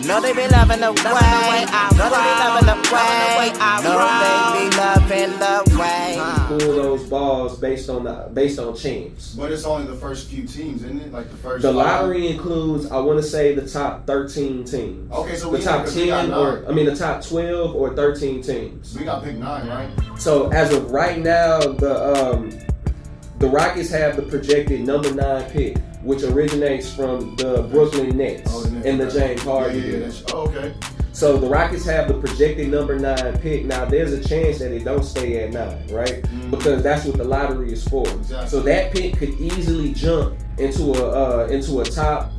No, they be loving the way I ride. No, they be loving the way I ride. No, they be loving the way. Pull those balls based on champs. But it's only the first few teams, isn't it? Like the first. The lottery includes, I want to say, the top 13 teams. Okay, so the top 10 the top 12 or 13 teams. We got pick 9, right? So as of right now, the Rockets have the projected number 9 pick, which originates from the Brooklyn Nets and the James Harden deal. Oh, okay. So the Rockets have the projected number 9 pick. Now there's a chance that it don't stay at 9, right? Mm-hmm. Because that's what the lottery is for. Exactly. So that pick could easily jump into a top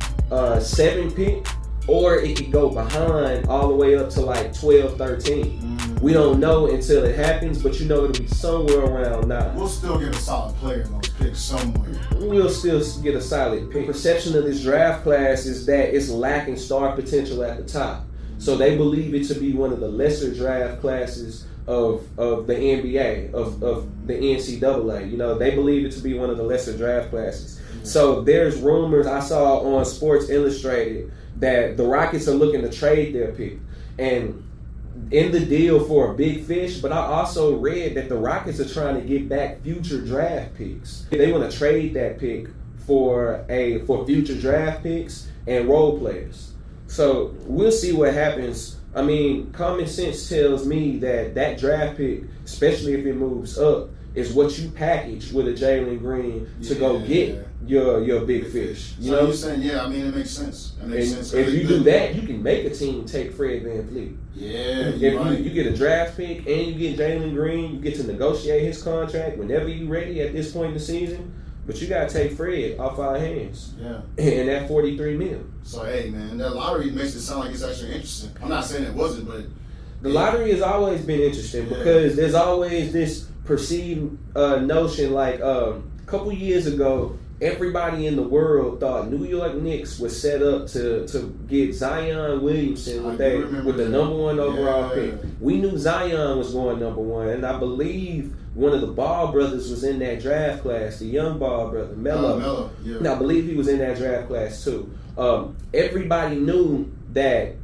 7 pick, or it could go behind all the way up to like 12, 13. Mm-hmm. We don't know until it happens, but you know it'll be somewhere around 9. We'll still get a solid player in those picks somewhere. We'll still get a solid pick. Perception of this draft class is that it's lacking star potential at the top. So they believe it to be one of the lesser draft classes of the NBA, of the NCAA. You know, they believe it to be one of the lesser draft classes. So there's rumors I saw on Sports Illustrated that the Rockets are looking to trade their pick. And in the deal for a big fish, but I also read that the Rockets are trying to get back future draft picks. They want to trade that pick for future draft picks and role players. So we'll see what happens. I mean, common sense tells me that draft pick, especially if it moves up, is what you package with a Jalen Green to go get your big fish. You know? You're saying, it makes sense. It makes sense. If you do that, you can make a team take Fred VanVleet. Yeah, if you get a draft pick and you get Jalen Green, you get to negotiate his contract whenever you're ready at this point in the season. But you gotta take Fred off our hands. Yeah. And that $43 million. So hey man, that lottery makes it sound like it's actually interesting. I'm not saying it wasn't, but the lottery has always been interesting because there's always this perceived notion like a couple years ago, everybody in the world thought New York Knicks was set up to get Zion Williamson with the number 1 overall pick. We knew Zion was going number 1, and I believe one of the Ball brothers was in that draft class, the young Ball brother, Melo. Now, I believe he was in that draft class too. Everybody knew that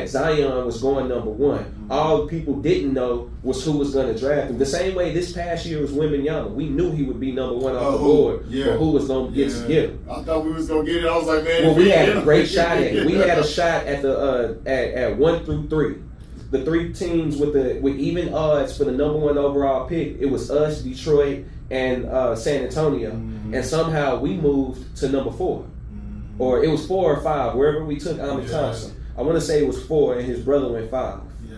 Zion was going number 1. Mm-hmm. All people didn't know was who was going to draft him. The same way this past year was Wembanyama. We knew he would be number 1 off the board, but who was going to get him? I thought we was going to get it. I was like, man. Well, we had a great shot at it. We had a shot at the at 1 through 3. The 3 teams with even odds for the number 1 overall pick. It was us, Detroit, and San Antonio, and somehow we moved to number 4, or it was 4 or 5, wherever we took Ahmed Thompson. I want to say it was 4, and his brother went 5. Yeah.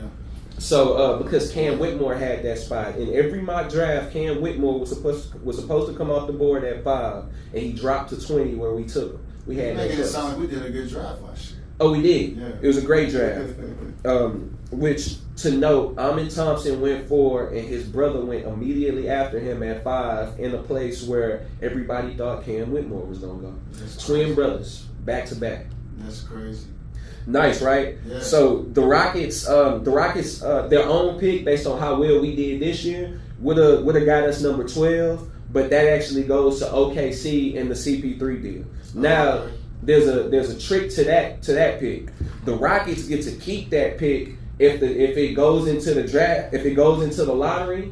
So because Cam Whitmore had that spot in every mock draft, Cam Whitmore was supposed to come off the board at 5, and he dropped to 20 where we took him. We had that. Making it sound like we did a good draft last year. Oh, we did. Yeah. It was a great draft. Which, to note, Ahmed Thompson went 4 and his brother went immediately after him at 5 in a place where everybody thought Cam Whitmore was going to go. Twin brothers, back to back. That's crazy. Nice, right? Yeah. So the Rockets, their own pick based on how well we did this year would have got us number 12, but that actually goes to OKC in the CP3 deal. Now, there's a trick to that pick. The Rockets get to keep that pick if it goes into the draft, if it goes into the lottery,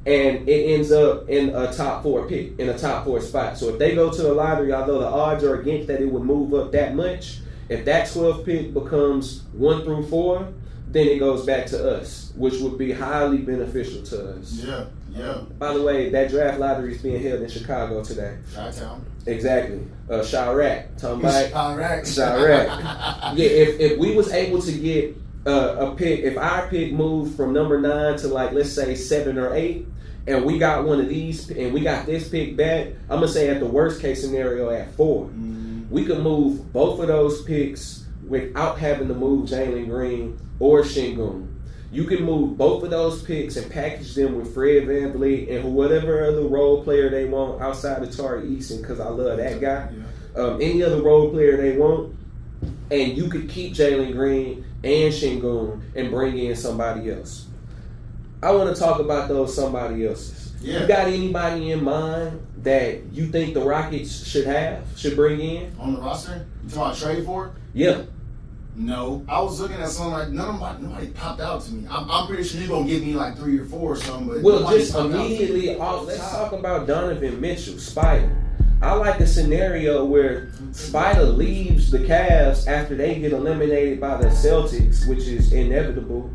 and it ends up in a top 4 pick, in a top 4 spot. So if they go to the lottery, although the odds are against that it would move up that much, if that 12th pick becomes 1 through 4, then it goes back to us, which would be highly beneficial to us. Yeah. By the way, that draft lottery is being held in Chicago today. Chi-town. Exactly. Chirac. Talking about Chirac. Yeah, if we was able to get a pick, if our pick moved from number 9 to like, let's say 7 or 8, and we got one of these, and we got this pick back, I'm going to say at the worst case scenario at 4, we could move both of those picks without having to move Jalen Green or Şengün. You can move both of those picks and package them with Fred VanVleet and whatever other role player they want outside of Tari Eason, because I love that guy. Any other role player they want, and you could keep Jalen Green and Şengün and bring in somebody else. I want to talk about those somebody else's. Yeah. You got anybody in mind that you think the Rockets should bring in? On the roster? You talking about trade for it? Yeah. No, I was looking at something like nobody popped out to me. I'm pretty sure you're gonna give me like 3 or 4 or something. But well, nobody just popped out to me. immediately off. Let's talk about Donovan Mitchell, Spider. I like a scenario where Spider leaves the Cavs after they get eliminated by the Celtics, which is inevitable.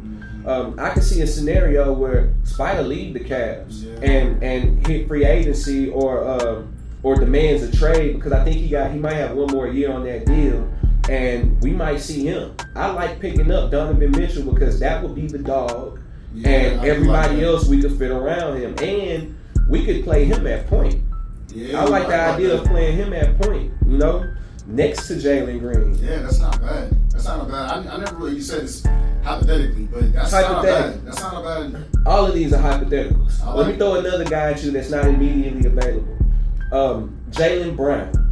I can see a scenario where Spider leave the Cavs and hit free agency or demands a trade, because I think he might have 1 more year on that deal, and we might see him. I like picking up Donovan Mitchell because that would be the dog, and everybody else we could fit around him, and we could play him at point. Yeah, I like the idea of playing him at point, next to Jalen Green. Yeah, that's not bad. That's not bad. I never really, you said this hypothetically, but that's not bad. That's not bad. All of these are hypotheticals. Let me throw another guy at you that's not immediately available. Jaylen Brown.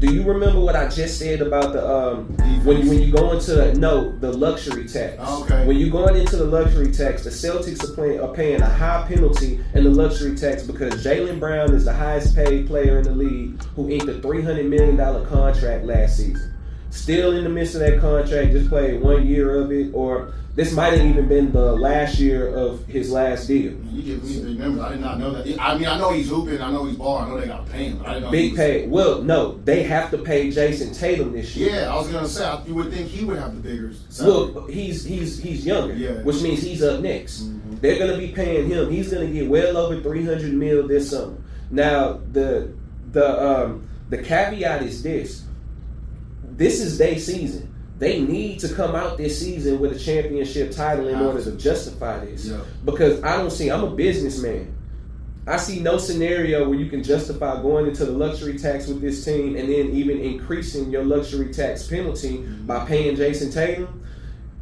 Do you remember what I just said about the when you go into the luxury tax? Okay. When you going into the luxury tax, the Celtics are paying a high penalty in the luxury tax because Jaylen Brown is the highest paid player in the league who inked a $300 million contract last season. Still in the midst of that contract, just played 1 year of it, or this might have even been the last year of his last deal. You give me 3 members. I did not know that. I mean, I know he's hooping. I know he's balling. I know they got to pay him. But I didn't know Big pay. Well, no, they have to pay Jason Tatum this year. Yeah, I was gonna say you would think he would have the bigger salary. Well, he's younger, Yeah. which means he's up next. They're gonna be paying him. He's gonna get well over $300 million this summer. Now the caveat is this: this is their season. They need to come out this season with a championship title in order to justify this. Yeah. Because I'm a businessman. I see no scenario where you can justify going into the luxury tax with this team and then even increasing your luxury tax penalty by paying Jason Tatum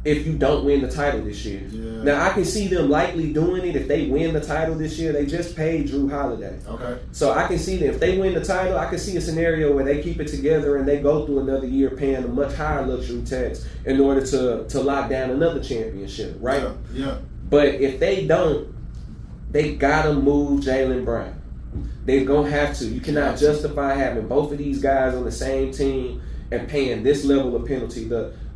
if you don't win the title this year. Yeah. Now, I can see them likely doing it if they win the title this year. They just paid Drew Holiday. Okay. So I can see that if they win the title, I can see a scenario where they keep it together and they go through another year paying a much higher luxury tax in order to lock down another championship, right? Yeah. But if they don't, they gotta move Jaylen Brown. They're gonna have to. You cannot justify having both of these guys on the same team and paying this level of penalty.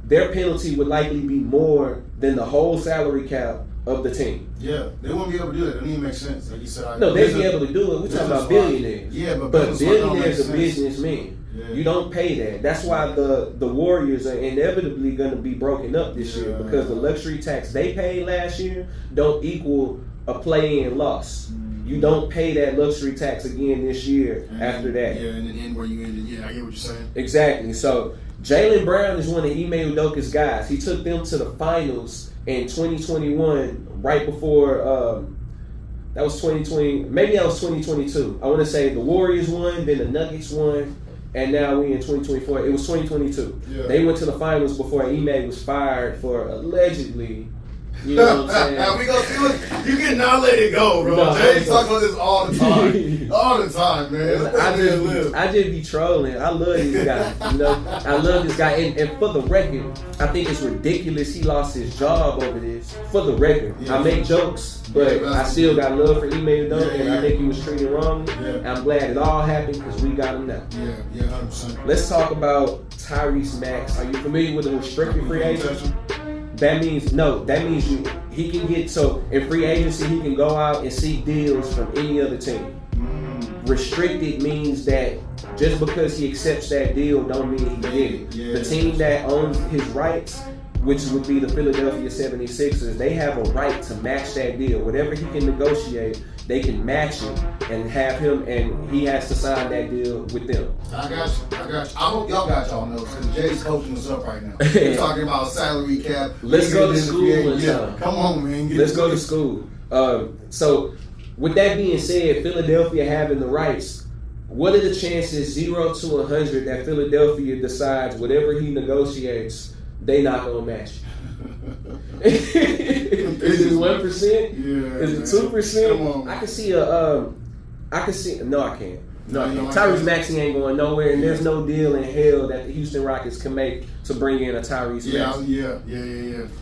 Their penalty would likely be more than the whole salary cap of the team. Yeah, they wouldn't be able to do that. It doesn't even make sense. Like you said, No, they'd be able to do it. We're talking about billionaires. Yeah, but billionaires are businessmen. Yeah. You don't pay that. That's why the Warriors are inevitably going to be broken up this year, because the luxury tax they paid last year don't equal a play-in loss. You don't pay that luxury tax again this year after that. Yeah, and then end where you ended. Yeah, I get what you're saying. Exactly. So Jaylen Brown is one of Ime Udoka's guys. He took them to the finals in 2021, right before that was 2020. Maybe that was 2022. I want to say the Warriors won, then the Nuggets won, and now we in 2024. It was 2022. Yeah. They went to the finals before Ime was fired for allegedly. You know what I'm saying? We gonna do it. You cannot let it go, bro. No, Jay talks about this all the time. All the time, man. I just be trolling. I love this guy. I love this guy. And for the record, I think it's ridiculous he lost his job over this. For the record, I make jokes, but I still got love for Ime Udoka, and I think he was treated wrongly. And I'm glad it all happened because we got him now. Yeah, 100%. Let's talk about Tyrese Maxey. Are you familiar with the restricted free agent? That means he can get, so in free agency he can go out and seek deals from any other team. Restricted means that just because he accepts that deal don't mean he can get it. The team that owns his rights, which would be the Philadelphia 76ers, they have a right to match that deal. Whatever he can negotiate, they can match it and have him, and he has to sign that deal with them. I got you. I hope y'all got y'all notes, because Jay's coaching us up right now. We're talking about salary cap. Let's go to school. Come on, man. Let's go to school. So, with that being said, Philadelphia having the rights, what are the chances 0 to 100 that Philadelphia decides whatever he negotiates, they not gonna match it? Is it 1%? Yeah. Is it 2%? Come on. I can see no, I can't. No, Tyrese Maxey ain't going nowhere, and there's no deal in hell that the Houston Rockets can make to bring in a Tyrese Maxey. Yeah.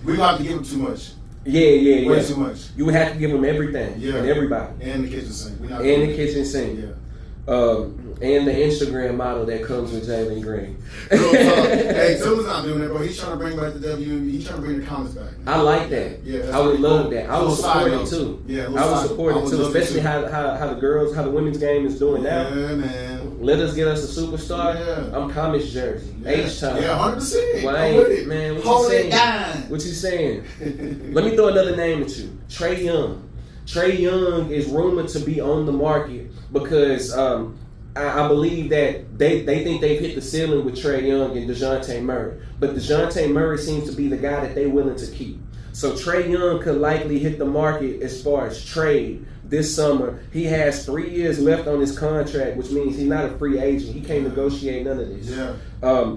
We don't have to give him too much. Yeah. Way too much. You would have to give him everything and everybody. And the kitchen sink. And the kitchen sink. Yeah. And the Instagram model that comes with Jalen Green. Hey, Tilla's not doing that, bro. He's trying to bring back the WNBA. He's trying to bring the comments back. Man. I like that. Yeah, I would love cool. that. I would support it too. Yeah, I would support it too, especially how the women's game is doing now. Yeah, man. Let us get us a superstar. Yeah. I'm Comets jersey. Yeah. H-time. Yeah, 100%. Well, I'm with it. man, what Hold you saying? it down. What you saying? Let me throw another name at you. Trae Young. Trae Young is rumored to be on the market because I believe that they think they've hit the ceiling with Trae Young and DeJounte Murray. But DeJounte Murray seems to be the guy that they're willing to keep. So Trae Young could likely hit the market as far as trade this summer. He has 3 years left on his contract, which means he's not a free agent. He can't negotiate none of this. Yeah.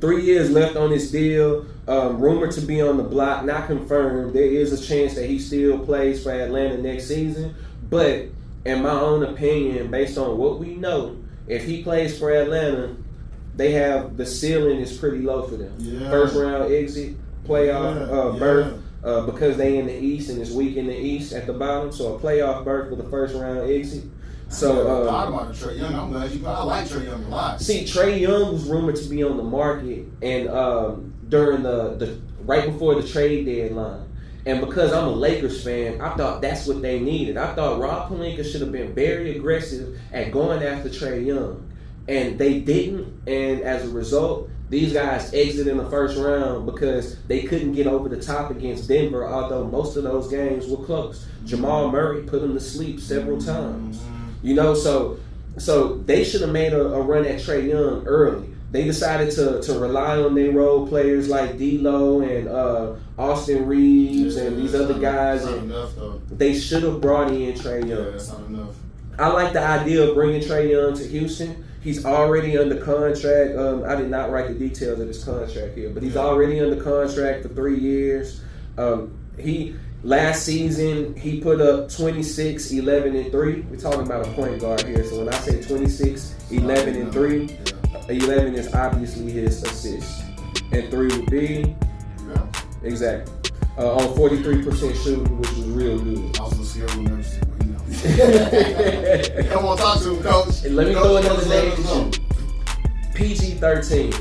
3 years left on his deal. Rumored to be on the block, not confirmed. There is a chance that he still plays for Atlanta next season. But in my own opinion, based on what we know, if he plays for Atlanta, they have the ceiling is pretty low for them. Yeah. First round exit, playoff berth, because they in the East and it's weak in the East at the bottom. So a playoff berth with a first round exit. So I thought about Trae Young. I'm glad I like Trae Young a lot. See, Trae Young was rumored to be on the market and during the right before the trade deadline. And because I'm a Lakers fan, I thought that's what they needed. I thought Rob Pelinka should have been very aggressive at going after Trae Young. And they didn't. And as a result, these guys exited in the first round because they couldn't get over the top against Denver, although most of those games were close. Jamal Murray put them to sleep several times. You know, so they should have made a run at Trae Young early. They decided to rely on their role players like D'Lo and Austin Reeves and these other guys. And they should have brought in Trae Young. Yeah, that's not enough. I like the idea of bringing Trae Young to Houston. He's already under contract. I did not write the details of his contract here, but he's already under contract for 3 years. Last season, he put up 26, 11, and 3. We're talking about a point guard here. So when I say 26, 11, and 3, 11 is obviously his assist. And 3 would be, exactly, on 43% shooting, which was real good. I was a scared of nurse, but you know. Come on, talk to him, coach. And let me throw another name to you. PG-13.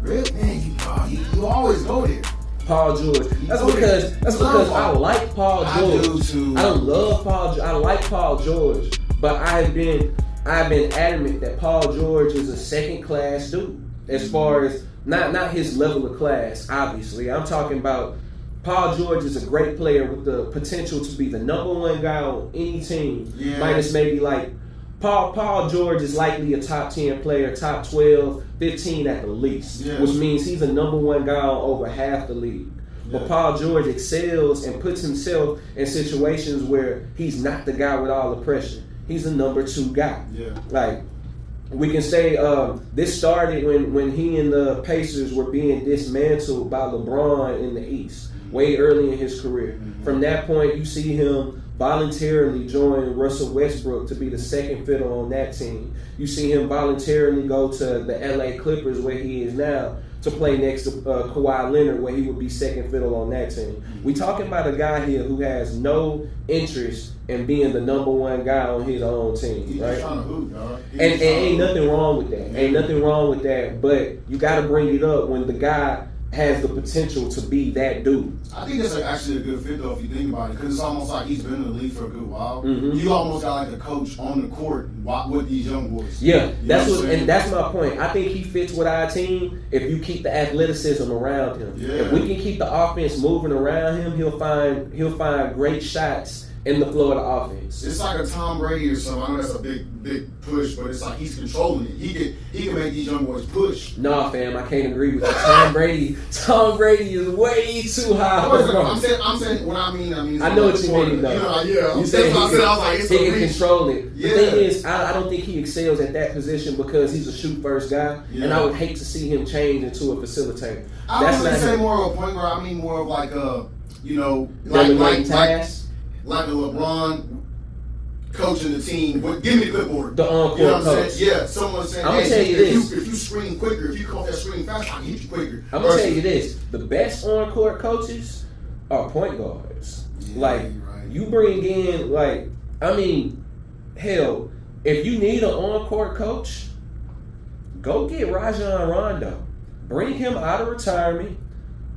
Really? Man, you always go there. Paul George. That's because I like Paul George. I do too. I don't love Paul George. I like Paul George, but I've been adamant that Paul George is a second class dude. As far as not his level of class, obviously. I'm talking about Paul George is a great player with the potential to be the number one guy on any team. Yeah. Minus maybe like Paul George is likely a top 10 player, top 12, 15 at the least, which means he's a number one guy on over half the league. But Paul George excels and puts himself in situations where he's not the guy with all the pressure. He's a number 2 guy. Yeah. Like, we can say this started when he and the Pacers were being dismantled by LeBron in the East, way early in his career. Mm-hmm. From that point, you see him voluntarily join Russell Westbrook to be the second fiddle on that team. You see him voluntarily go to the LA Clippers, where he is now, to play next to Kawhi Leonard, where he would be second fiddle on that team. We talking about a guy here who has no interest in being the number one guy on his own team, He's right? just trying to hoop, dog. And ain't nothing wrong with that. Ain't nothing wrong with that. But you got to bring it up when the guy has the potential to be that dude. I think that's actually a good fit, though, if you think about it, because it's almost like he's been in the league for a good while. Mm-hmm. You almost got like a coach on the court with these young boys. Yeah, that's my point. I think he fits with our team if you keep the athleticism around him. Yeah. If we can keep the offense moving around him, he'll find great shots in the flow of the offense. It's like a Tom Brady or something. I know that's a big push, but it's like he's controlling it. He can make these young boys push. Nah, fam, I can't agree with you. Tom Brady is way too high. I'm saying what I mean. I know what you mean, though. You know, yeah. You said I was like, it's he a can reach. control it. Yeah. The thing is, I don't think he excels at that position because he's a shoot first guy, and I would hate to see him change into a facilitator. I don't really say more of a point guard. I mean more of like a, like a LeBron coaching the team. Give me the clipboard. The on-court you know what I'm coach. saying? Yeah, someone saying, I'm gonna tell you this. If you screen quicker, if you come off that screen fast, I can hit you quicker. I'm gonna tell you this: the best on-court coaches are point guards. Yeah, like right. you bring in, hell, if you need an on-court coach, go get Rajon Rondo. Bring him out of retirement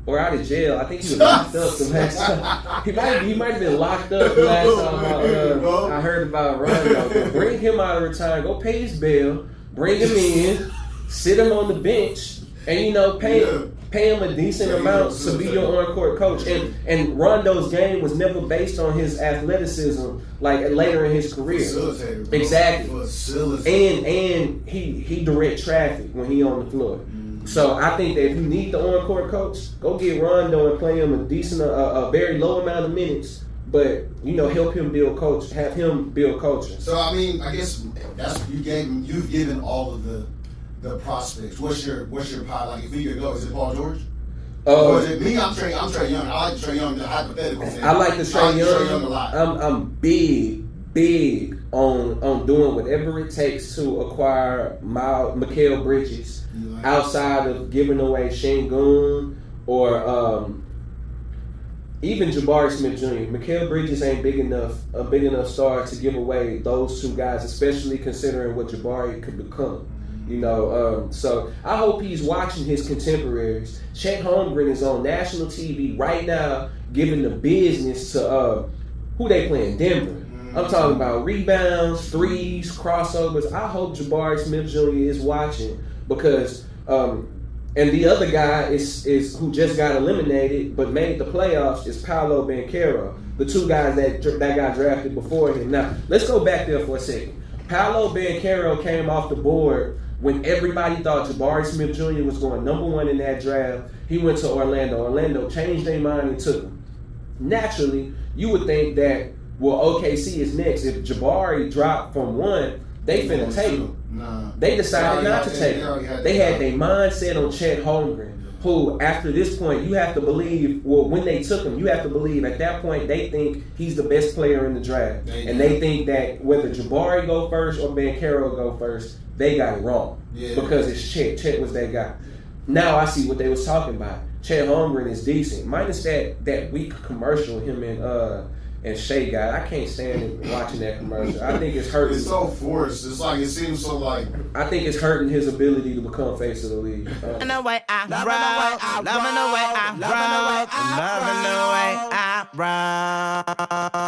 or out of jail. I think he was locked up the last time. He might have been locked up the last time I heard about Rondo. But bring him out of retirement. Go pay his bail. Bring him in. Sit him on the bench. And, you know, pay him a decent amount to be your on-court coach. And Rondo's game was never based on his athleticism like later in his career. Facilitator, bro. Exactly. Facilitator. And he direct traffic when he on the floor. So I think that if you need the on-court coach, go get Rondo and play him a decent, a very low amount of minutes, but you know, help him build coach, have him build culture. So I mean, I guess you've given all of the prospects. What's your pie? Like if you could go, is it Paul George? Or is it me? I'm Trae Young. I like Trae Young. The hypothetical. I like the Trae Young a lot. I'm big on doing whatever it takes to acquire Mikal Bridges. Outside of giving away Şengün or even Jabari Smith Jr., Mikal Bridges ain't a big enough star to give away those two guys, especially considering what Jabari could become. You know, so I hope he's watching his contemporaries. Chet Holmgren is on national TV right now, giving the business to who they playing, Denver. I'm talking about rebounds, threes, crossovers. I hope Jabari Smith Jr. is watching. Because and the other guy is who just got eliminated but made the playoffs is Paolo Banchero, the two guys that got drafted before him. Now let's go back there for a second. Paolo Banchero came off the board when everybody thought Jabari Smith Jr. was going number one in that draft. He went to Orlando. Orlando changed their mind and took him. Naturally, you would think that OKC is next. If Jabari dropped from one, they finna take him. Nah. They decided not to take him. They had their mindset on Chet Holmgren, who, after this point, you have to believe, when they took him, you have to believe at that point they think he's the best player in the draft. They think that whether Jabari go first or Banchero go first, they got it wrong. Yeah. Because it's Chet. Chet was that guy. Now I see what they was talking about. Chet Holmgren is decent. Minus that weak commercial, him and Shea guy. I can't stand it watching that commercial. I think it's hurting. It's so forced. It's like, it seems so like. I think it's hurting his ability to become face of the league. Loving the way I rock, loving the way I rock, loving the way I rock.